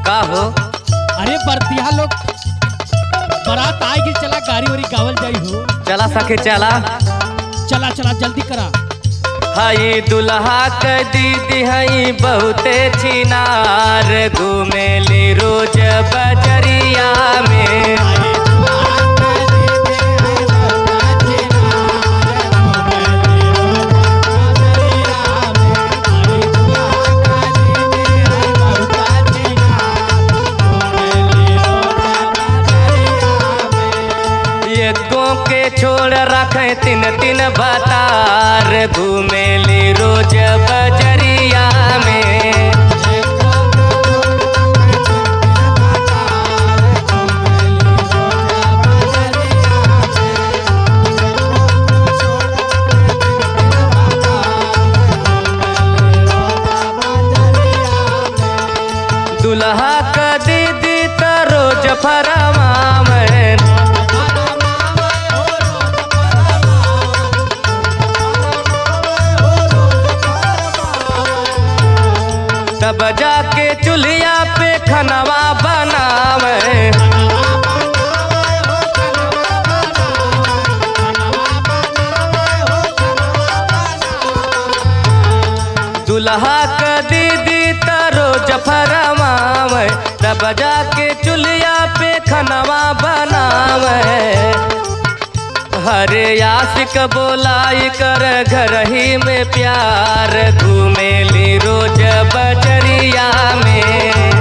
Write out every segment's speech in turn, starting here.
का हो? अरे बरतिया लोग बारात आएगी, चला गाड़ी वाड़ी गावल जाई हो। चला सके चला। चला चला जल्दी करा। हई दुल्हा के दीदी हई बहुते छिनार, घूमेली रोज बजरिया में। के छोड़ रखे तीन तीन भतार, घूमेली रोज बजरिया में। दुल्हा का दीदी तो रोज फरमा में, तब जाके चूल्हा पे खनवा बनावे। दुल्हा का दीदी तो रोज फरमावे, तब जाके चूल्हा पे खनवा बनावे। हरे आशिक बोलाई कर घर ही में प्यार, घूमेली रोज बजरिया में।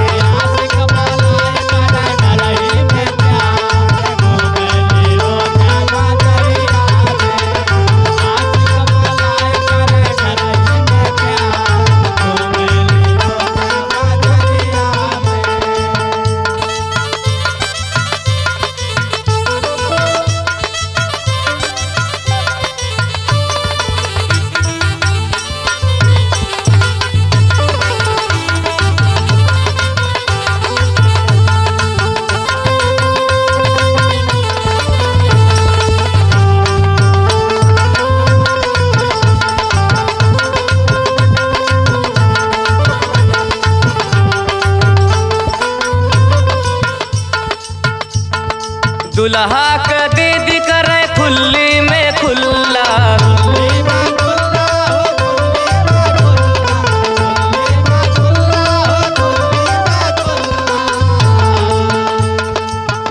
दुल्हा का दीदी करे खुल्ली में खुल्ला,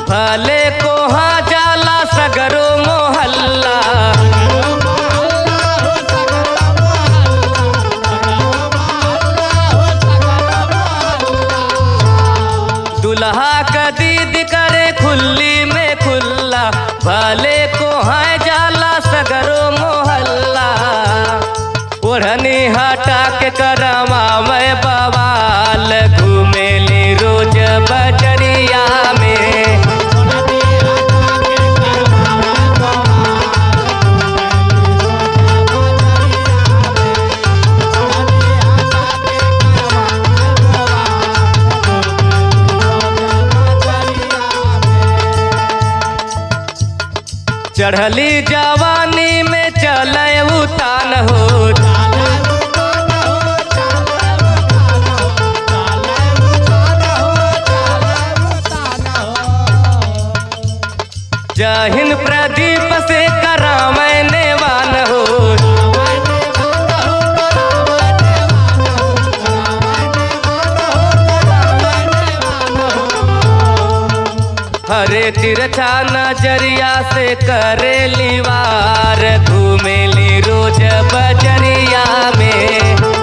भले को हाँ जाला सगरो मोहल्ला। दुल्हा का दीदी करे खुल्ली में खुल्ला, भले को है जाला सगरो मोहल्ला। ओढ़नी हटा के करवा में बवाल, घूमेली रोज बजरिया में। चढ़ली जवानी में चले उतान हो, जहिन प्रदीप से करावे नेवान हो। हरे तिरछा नजरिया से करेली वार, घूमेली रोज बजरिया में।